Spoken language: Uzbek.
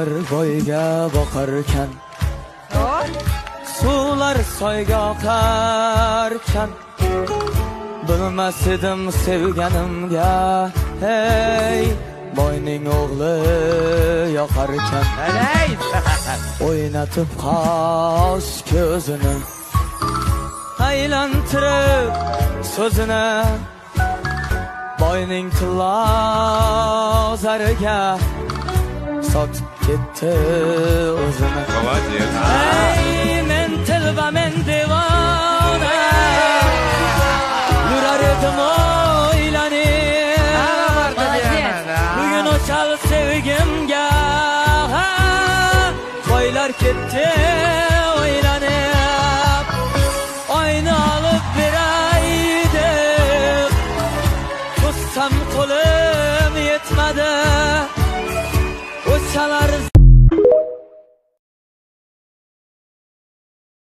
Suvlar boyga boqarkan, suvlar soyga oqarkan, bilmas edim sevganimga, hey, boyning o'g'li yoqarkan. O'ynatib qosh ko'zini, aylantirib so'zini, boyning tilozariga sotib ketdi o'zini. Ey, men tilba, men devona, yurar edim o'ylanib, bugun o'chal sevgimga boylar ketdi o'ylanib. Oyni olib beray deb, tutsam qo'lim yetmadi.